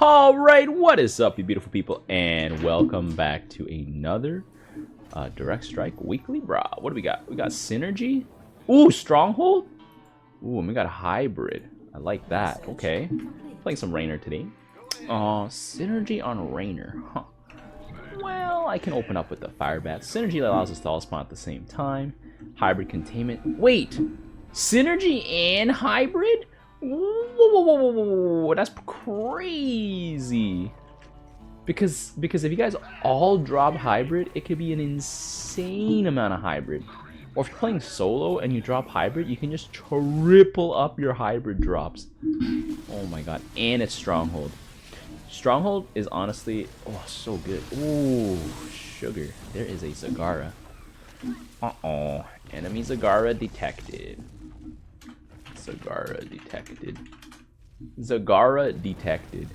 Alright, what is up, you beautiful people, and welcome back to another Direct Strike Weekly Brawl. What do we got? We got Synergy. Ooh, Stronghold. Ooh, and we got Hybrid. I like that. Okay. Playing some RAYNOR today. Synergy on RAYNOR. Huh. Well, I can open up with the Fire Bat. Synergy allows us to all spawn at the same time. Hybrid Containment. Wait! Synergy and Hybrid? Whoa, that's crazy. Because if you guys all drop Hybrid, it could be an insane amount of Hybrid. Or if you're playing solo and you drop Hybrid, you can just triple up your Hybrid drops. Oh my god. And it's Stronghold. Stronghold is honestly, oh, so good. Ooh, sugar. There is a Zagara. Uh-oh. Enemy Zagara detected. Zagara detected. Zagara detected.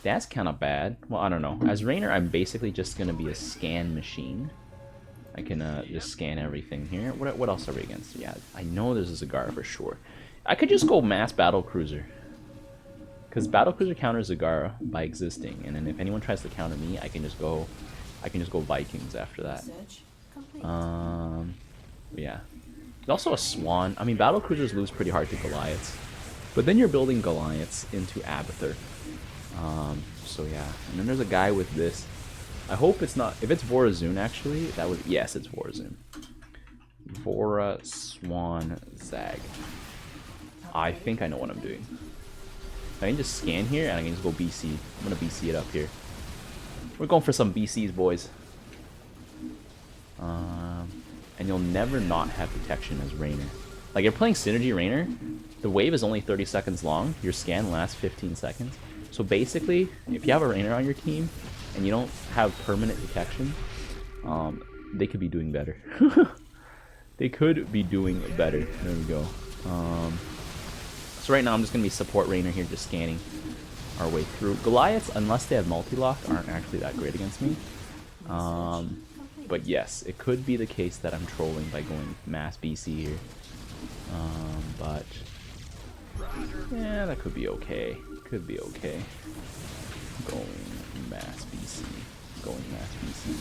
That's kind of bad. Well, I don't know. As RAYNOR, I'm basically just gonna be a scan machine. I can just scan everything here. What else are we against? Yeah, I know there's a Zagara for sure. I could just go mass battle cruiser, because battle cruiser counters Zagara by existing, and then if anyone tries to counter me, I can just go Vikings after that. Yeah. There's also a Swan. I mean, battle cruisers lose pretty hard to Goliaths, but then you're building Goliaths into Abathur. So yeah, and then there's a guy with this. I hope it's not. If it's Vorazun, actually, that would. Yes, it's Vorazun. Vora Swan Zag. I think I know what I'm doing. I can just scan here and I can just go BC. I'm gonna BC it up here. We're going for some BCs, boys. And you'll never not have detection as RAYNOR. Like, you're playing Synergy RAYNOR, the wave is only 30 seconds long, your scan lasts 15 seconds. So basically, if you have a RAYNOR on your team, and you don't have permanent detection, they could be doing better. They could be doing better. There we go. So right now I'm just going to be support RAYNOR here, just scanning our way through. Goliaths, unless they have multi-lock, aren't actually that great against me. But yes, it could be the case that I'm trolling by going mass BC here. But yeah, that could be okay. Could be okay. Going mass BC. Going mass BC.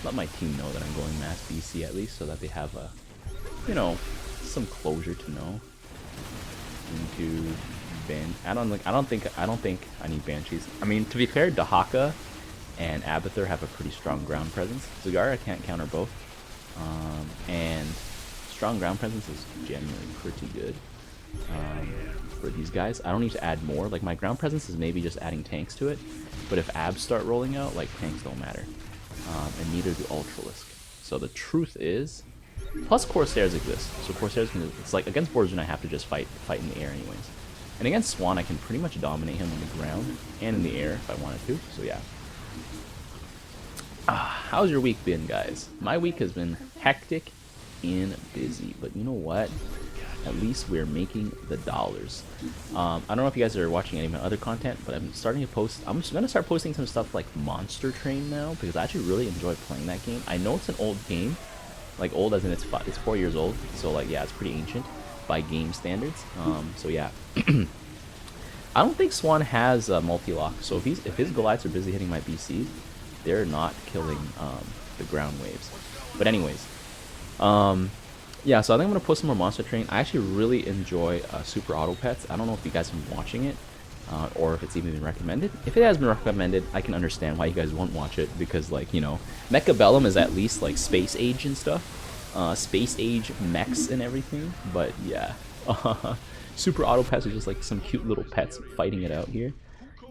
Let my team know that I'm going mass BC at least, so that they have a, you know, some closure to know. Into Ban. I don't think I need Banshees. I mean, to be fair, Dahaka and Abathur have a pretty strong ground presence. Zagara can't counter both. And strong ground presence is generally pretty good for these guys. I don't need to add more. Like, my ground presence is maybe just adding tanks to it. But if abs start rolling out, like, tanks don't matter. And neither do Ultralisk. So the truth is, plus Corsairs exist. So Corsairs can, it's like against Vorazun I have to just fight in the air anyways. And against Swan I can pretty much dominate him on the ground and in the air if I wanted to. So yeah. How's your week been, guys? My week has been hectic and busy, but you know what? At least we're making the dollars. I don't know if you guys are watching any of my other content, but I'm starting to post. I'm just gonna start posting some stuff like Monster Train now, because I actually really enjoy playing that game. I know it's an old game, like old as in it's 4 years old, so like yeah, it's pretty ancient by game standards. So yeah. I don't think Swan has multi-lock, so if his Goliaths are busy hitting my BC, they're not killing the ground waves. But anyways, yeah, so I think I'm going to post some more Monster Train. I actually really enjoy Super Auto Pets. I don't know if you guys have been watching it, or if it's even been recommended. If it has been recommended, I can understand why you guys won't watch it, because, like, you know, Mecha Bellum is at least, like, Space Age and stuff. Space Age mechs and everything, but yeah. Super Auto Pets are just, like, some cute little pets fighting it out here.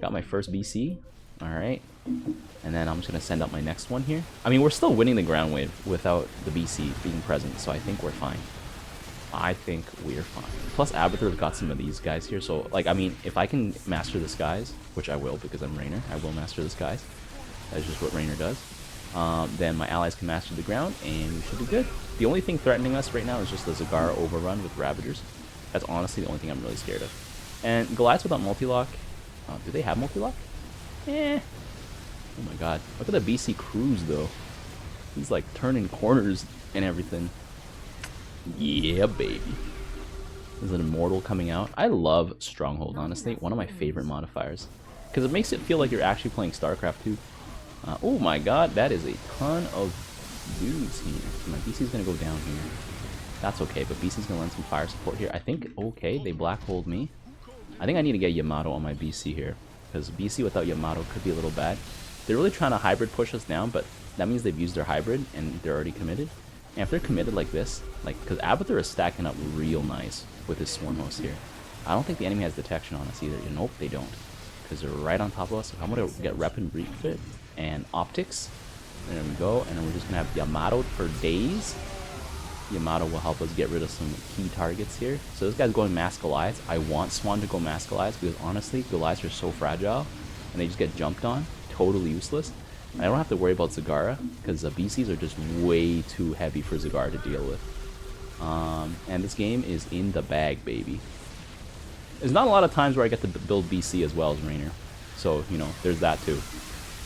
Got my first BC. Alright. And then I'm just going to send up my next one here. I mean, we're still winning the ground wave without the BC being present, so I think we're fine. I think we're fine. Plus, Abathur's got some of these guys here, so, like, I mean, if I can master the skies, which I will because I'm RAYNOR, I will master the skies. That's just what RAYNOR does. Then my allies can master the ground, and we should be good. The only thing threatening us right now is just the Zagara overrun with Ravagers. That's honestly the only thing I'm really scared of. And Goliaths without multi-lock, do they have multi-lock? Eh. Oh my god. Look at the BC Cruise, though. He's like turning corners and everything. Yeah, baby. There's an Immortal coming out. I love Stronghold, honestly. One of my favorite modifiers. Because it makes it feel like you're actually playing Starcraft 2. Oh my god, that is a ton of dudes here. So my BC's going to go down here. That's okay, but BC's going to lend some fire support here. I think, okay, they black holed me. I think I need to get Yamato on my BC here. Because BC without Yamato could be a little bad. They're really trying to hybrid push us down, but that means they've used their hybrid and they're already committed. And if they're committed like this, like, because Abathur is stacking up real nice with his Swarm Host here. I don't think the enemy has detection on us either. Nope, they don't. Because they're right on top of us. So I'm going to get Rep and RAGEQUIT and Optics. There we go. And then we're just going to have Yamato for days. Yamato will help us get rid of some key targets here. So this guy's going Mass Goliaths. I want Swan to go Mass Goliaths because honestly, Goliaths are so fragile. And they just get jumped on. Totally useless. I don't have to worry about Zagara because the BCs are just way too heavy for Zagara to deal with. And this game is in the bag, baby. There's not a lot of times where I get to build BC as well as RAYNOR. So, you know, there's that too.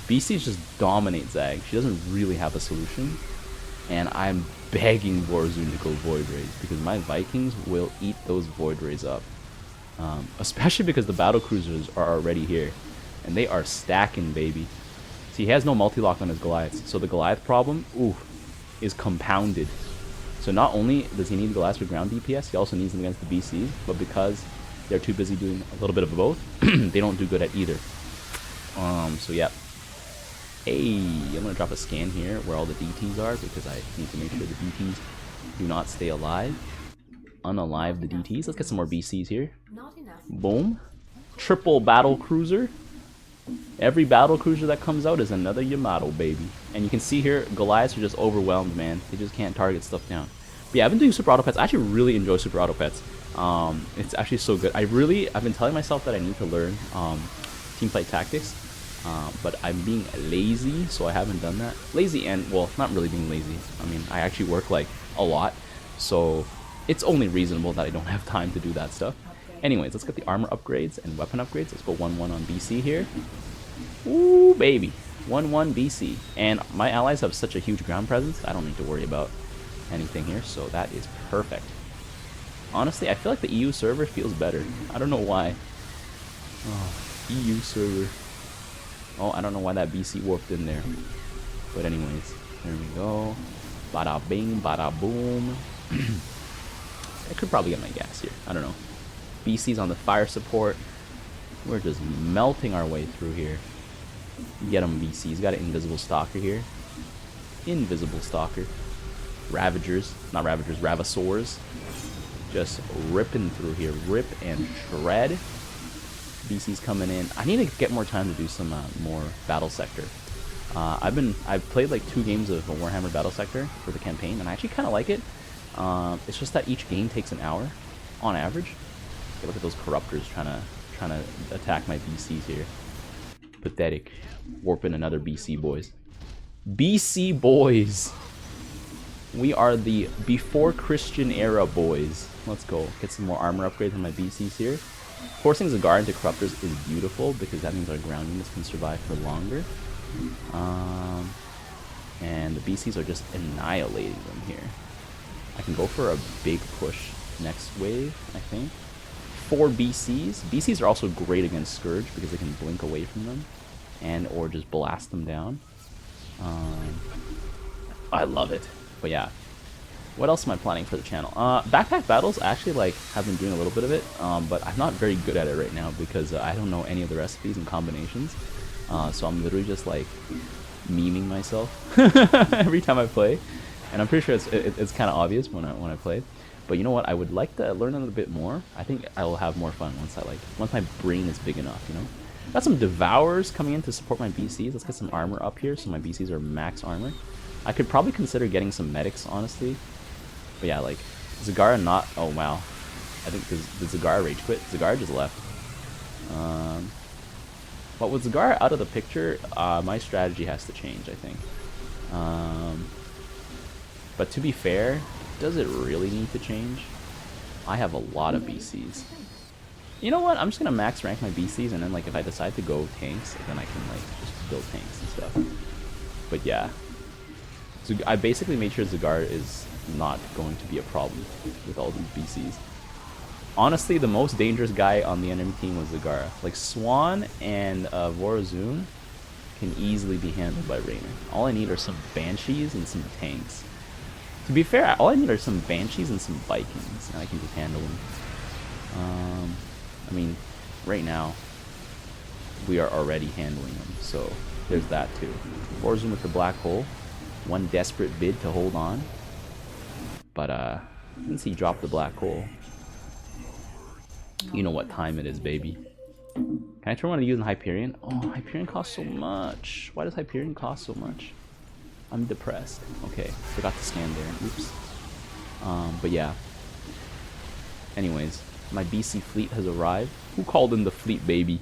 BCs just dominate ZAG. She doesn't really have a solution. And I'm begging Warzone to go Void Rays because my Vikings will eat those Void Rays up. Especially because the battle cruisers are already here. And they are stacking, baby. See, he has no multi-lock on his Goliaths. So the Goliath problem, ooh, is compounded. So not only does he need Goliaths for ground DPS, he also needs them against the BCs. But because they're too busy doing a little bit of both, they don't do good at either. So yeah. Hey, I'm going to drop a scan here where all the DTs are because I need to make sure the DTs do not stay alive. Unalive the DTs. Let's get some more BCs here. Boom. Triple battle cruiser. Every battle cruiser that comes out is another Yamato, baby. And you can see here, Goliaths are just overwhelmed, man. They just can't target stuff down. But yeah, I've been doing Super Auto Pets. I actually really enjoy Super Auto Pets. It's actually so good. I've been telling myself that I need to learn teamfight tactics. But I'm being lazy, so I haven't done that. Lazy and, well, not really being lazy. I mean, I actually work, like, a lot. So it's only reasonable that I don't have time to do that stuff. Anyways, let's get the armor upgrades and weapon upgrades. Let's go 1-1 on BC here. Ooh, baby. 1-1 BC. And my allies have such a huge ground presence, I don't need to worry about anything here. So that is perfect. Honestly, I feel like the EU server feels better. I don't know why. Oh, EU server. Oh, I don't know why that BC warped in there. But anyways, there we go. Bada bing, bada boom. I could probably get my gas here. I don't know. BC's on the fire support. We're just melting our way through here. Get him, BC. He's got an invisible stalker here. Invisible stalker. Ravagers. Not Ravagers, Ravasaurs. Just ripping through here. Rip and shred. BC's coming in. I need to get more time to do some more Battle Sector. I've played like 2 games of Warhammer Battle Sector for the campaign, and I actually kind of like it. It's just that each game takes an hour, on average. Okay, look at those corruptors trying to attack my BCs here. Pathetic. Warping another BC boys. BC boys. We are the before Christian era boys. Let's go. Get some more armor upgrades on my BCs here. Forcing Zagara into corruptors is beautiful because that means our ground units can survive for longer. And the BCs are just annihilating them here. I can go for a big push next wave, I think. 4 BCs. BCs are also great against Scourge because they can blink away from them and or just blast them down. I love it. But yeah. What else am I planning for the channel? Backpack battles, I actually like have been doing a little bit of it, but I'm not very good at it right now because I don't know any of the recipes and combinations. So I'm literally just like memeing myself every time I play, and I'm pretty sure it's kind of obvious when I play. But you know what? I would like to learn a little bit more. I think I will have more fun once my brain is big enough. You know, got some Devourers coming in to support my BCs. Let's get some armor up here so my BCs are max armor. I could probably consider getting some medics, honestly. But yeah, like, Zagara not... Oh, wow. I think the Zagara rage quit. Zagara just left. But with Zagara out of the picture, my strategy has to change, I think. But to be fair, does it really need to change? I have a lot of BCs. You know what? I'm just going to max rank my BCs, and then, like, if I decide to go tanks, then I can, like, just build tanks and stuff. But yeah. So I basically made sure Zagara is not going to be a problem with all these BCs. honestly, the most dangerous guy on the enemy team was Zagara. Like, Swan and Vorazun can easily be handled by Raynor. All I need are some Banshees and some tanks. To be fair, all I need are some Banshees and some Vikings, and I can just handle them. I mean, right now, we are already handling them, so there's that too. Vorazun with the black hole. One desperate bid to hold on. But, since he dropped the black hole, you know what time it is, baby. Can I turn one to using Hyperion? Oh, Hyperion costs so much. Why does Hyperion cost so much? I'm depressed. Okay, forgot to scan there. Oops. But yeah. Anyways, my BC fleet has arrived. Who called in the fleet, baby?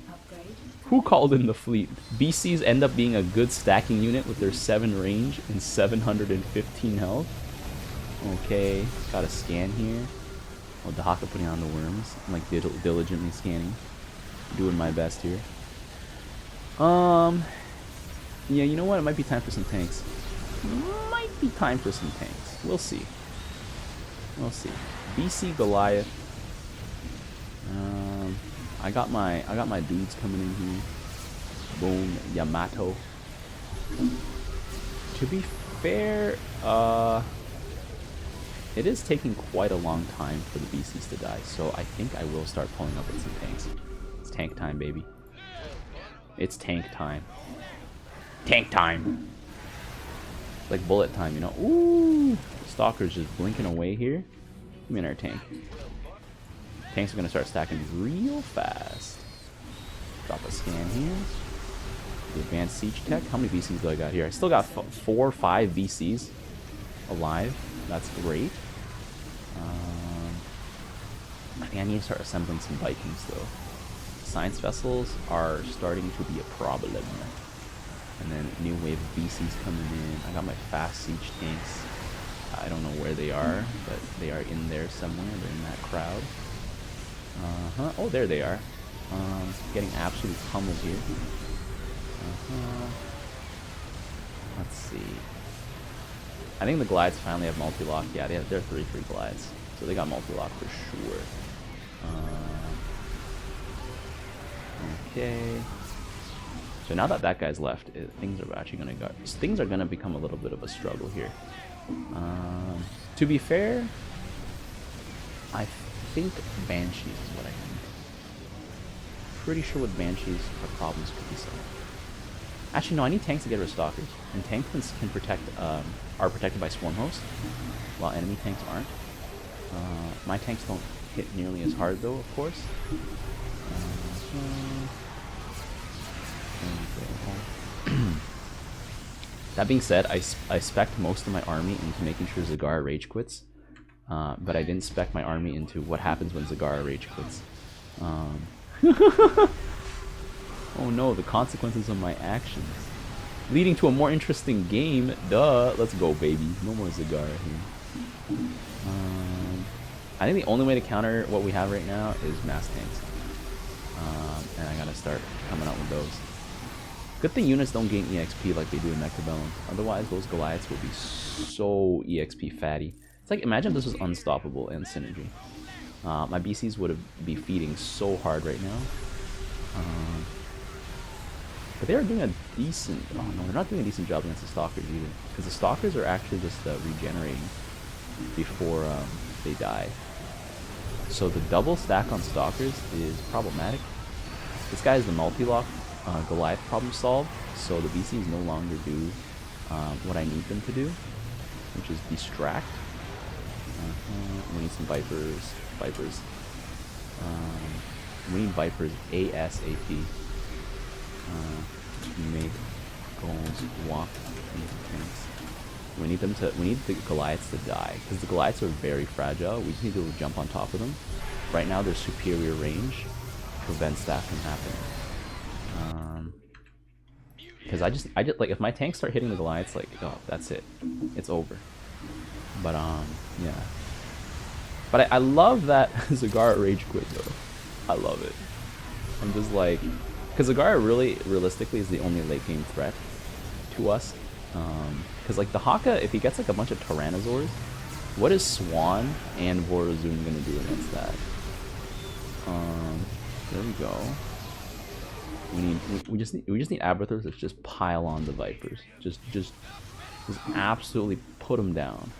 Who called in the fleet? BCs end up being a good stacking unit with their 7 range and 715 health. Okay, got a scan here. Oh, Dahaka putting on the worms. I'm like diligently scanning. Doing my best here. Yeah, you know what? It might be time for some tanks. Might be time for some tanks. We'll see. We'll see. BC Goliath. I got my dudes coming in here. Boom, Yamato. To be fair, it is taking quite a long time for the BCs to die, so I think I will start pulling up with some tanks. It's tank time, baby. It's tank time. Tank time! Like bullet time, you know? Ooh! Stalker's just blinking away here. Give me another tank. Tanks are gonna start stacking real fast. Drop a scan here. The advanced siege tech. How many VCs do I got here? I still got 4 or 5 VCs alive. That's great. I think I need to start assembling some Vikings though. Science vessels are starting to be a problem. And then new wave of VCs coming in. I got my fast siege tanks. I don't know where they are, but they are in there somewhere. They're in that crowd. Oh, there they are. Getting absolutely pummeled here. Let's see. I think the glides finally have multi-lock. Yeah, they're 3-3 glides. So they got multi-lock for sure. Okay. So now that that guy's left, things are actually gonna become a little bit of a struggle here. To be fair, I think Banshees is what I think. Pretty sure with Banshees, our problems could be solved. Actually, no, I need tanks to get rid of Stalkers. And tanks can protect, are protected by Swarm Host, while enemy tanks aren't. My tanks don't hit nearly as hard though, of course. That being said, I spec'd most of my army into making sure Zagara rage quits. But I didn't spec my army into what happens when Zagara rage quits. Oh no, the consequences of my actions. Leading to a more interesting game, duh. Let's go, baby. No more Zagara here. I think the only way to counter what we have right now is mass tanks. And I gotta start coming out with those. Good thing units don't gain EXP like they do in Nectabellum. Otherwise, those Goliaths would be so EXP fatty. It's like, imagine if this was unstoppable and synergy. My BCs would be feeding so hard right now. But they are doing a decent... Oh no, they're not doing a decent job against the Stalkers either. Because the Stalkers are actually just regenerating before they die. So the double stack on Stalkers is problematic. This guy is the multi-lock Goliath problem solved. So the BCs no longer do what I need them to do, which is distract. We need some Vipers. We need Vipers ASAP. Make goals walk into tanks. We need the Goliaths to die, because the Goliaths are very fragile. We just need to jump on top of them. Right now their superior range prevents that from happening. Because I just like, if my tanks start hitting the Goliaths, like, oh, that's it. It's over. But yeah. But I love that Zagara rage quit though. I love it. I'm just like, because Zagara really, realistically, is the only late game threat to us. Because like the Haka, if he gets like a bunch of Tyrannosaurs, what is Swan and Vorazun gonna do against that? There we go. We just need Abathurs that just pile on the Vipers. Just absolutely put them down.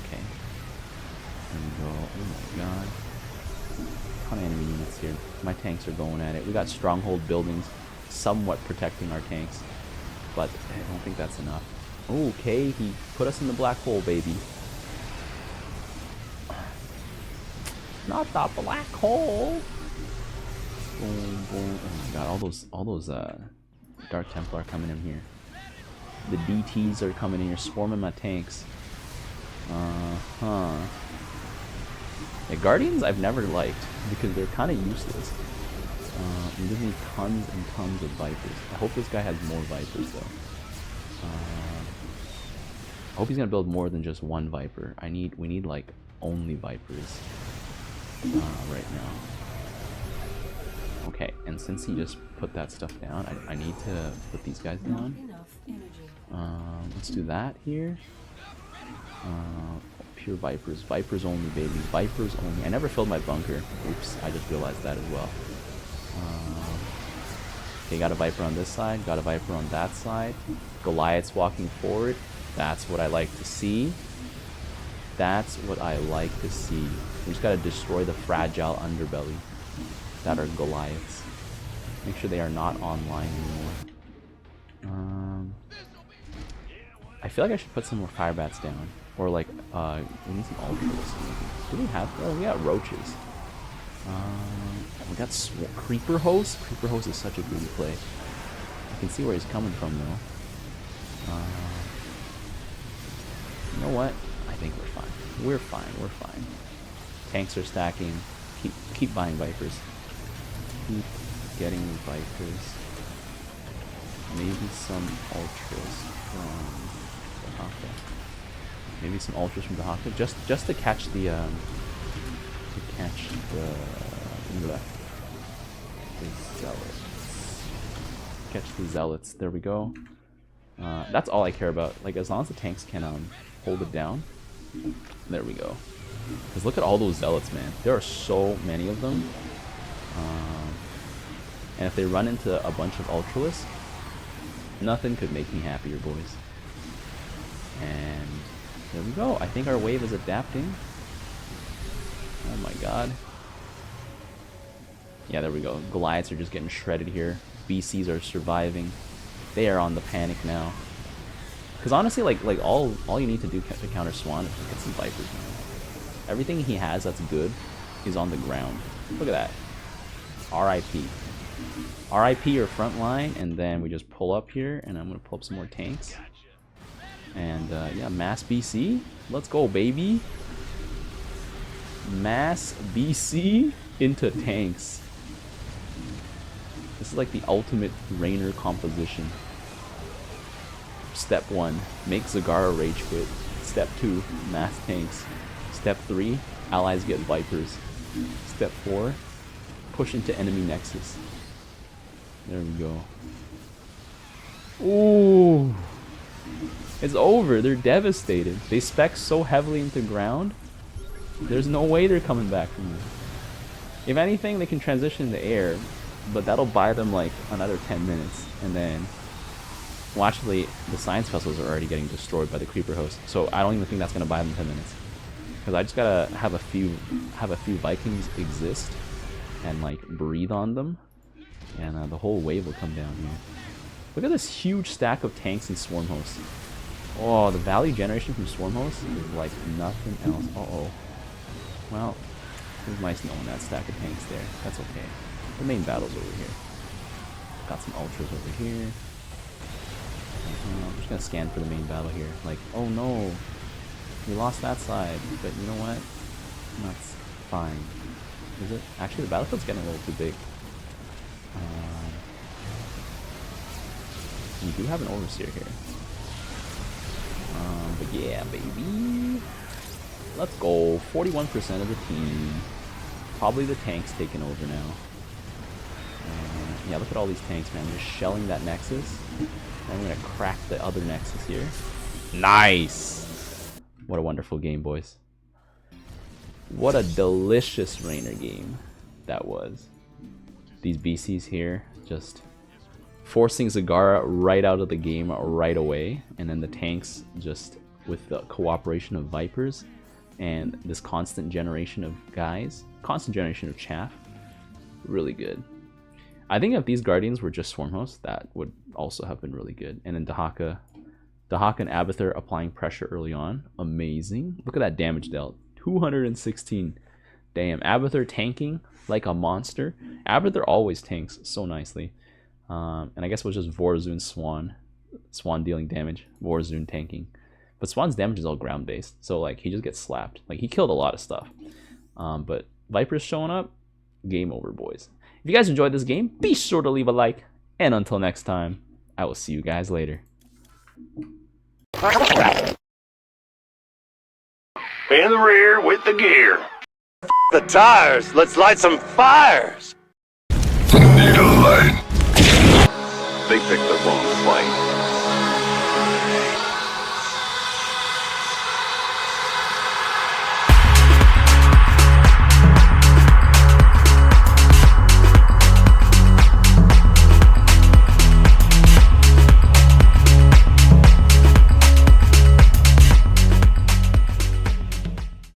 Okay. There we go. Oh my god. Ton of enemy units here. My tanks are going at it. We got stronghold buildings somewhat protecting our tanks, but I don't think that's enough. Okay, he put us in the black hole, baby. Not the black hole. Boom, boom. Oh my god, all those Dark Templar are coming in here. The DTs are coming in here, swarming my tanks. Yeah, Guardians I've never liked because they're kind of useless. It gives me tons and tons of Vipers. I hope this guy has more Vipers though. I hope he's gonna build more than just one Viper. We need like only Vipers right now. Okay, and since he just put that stuff down, I need to put these guys down. Let's do that here. Pure Vipers. Vipers only, baby. Vipers only. I never filled my bunker. Oops, I just realized that as well. Okay, got a Viper on this side. Got a Viper on that side. Goliath's walking forward. That's what I like to see. That's what I like to see. We just gotta destroy the fragile underbelly that are Goliaths. Make sure they are not online anymore. I feel like I should put some more fire bats down. Or like, we need some ultras maybe. Do we have, oh, we got roaches. We got creeper host. Creeper host is such a good play. I can see where he's coming from though. You know what? I think we're fine. We're fine. We're fine. Tanks are stacking. Keep buying Vipers. Keep getting Vipers. Maybe some ultras from the Haka. Maybe some ultras from the Haka, just to catch the zealots. Catch the zealots. There we go. That's all I care about. Like as long as the tanks can hold it down. There we go. Because look at all those zealots, man. There are so many of them. And if they run into a bunch of ultralists, nothing could make me happier, boys. And there we go. I think our wave is adapting. Oh my god. Yeah, there we go. Goliaths are just getting shredded here. BCs are surviving. They are on the panic now. Because honestly, like all you need to do to counter Swan is just get some Vipers now. Everything he has that's good is on the ground. Look at that. RIP. RIP your front line, and then we just pull up here, and I'm going to pull up some more tanks. And yeah, mass BC. Let's go, baby. Mass BC into tanks. This is like the ultimate RAYNOR composition. Step 1, make Zagara rage quit. Step 2, mass tanks. Step 3, allies get Vipers. Step 4, push into enemy nexus. There we go. Ooh. It's over. They're devastated. They spec so heavily into ground. There's no way they're coming back from there. If anything, they can transition into air, but that'll buy them like another 10 minutes. And then, well, actually, the science vessels are already getting destroyed by the creeper host. So I don't even think that's gonna buy them 10 minutes. Because I just gotta have a few Vikings exist and like breathe on them, and the whole wave will come down here. Look at this huge stack of tanks and swarm hosts. Oh, the value generation from swarm hosts is like nothing else. Uh-oh. Well, it was nice knowing that stack of tanks there. That's okay. The main battle's over here. Got some ultras over here. I'm just gonna scan for the main battle here. Like, oh no, we lost that side, but you know what? That's fine. Is it? Actually, the battlefield's getting a little too big. We do have an overseer here. But yeah, baby. Let's go. 41% of the team. Probably the tanks taking over now. Yeah, look at all these tanks, man. They're shelling that nexus. And we're gonna crack the other nexus here. Nice! What a wonderful game, boys. What a delicious RAYNOR game that was. These BCs here just forcing Zagara right out of the game right away, and then the tanks just with the cooperation of Vipers and this constant generation of guys, constant generation of chaff, really good. I think if these Guardians were just Swarm hosts, that would also have been really good. And then Dahaka and Abathur applying pressure early on, amazing. Look at that damage dealt, 216. Damn, Abathur tanking like a monster. Abathur always tanks so nicely. And I guess it was just Vorazun Swan dealing damage, Vorazun tanking. But Swan's damage is all ground based, so like he just gets slapped. Like he killed a lot of stuff. But Viper's showing up, game over, boys. If you guys enjoyed this game, be sure to leave a like. And until next time, I will see you guys later. In the rear with the gear. The tires, let's light some fires. Need a light. They picked the ball.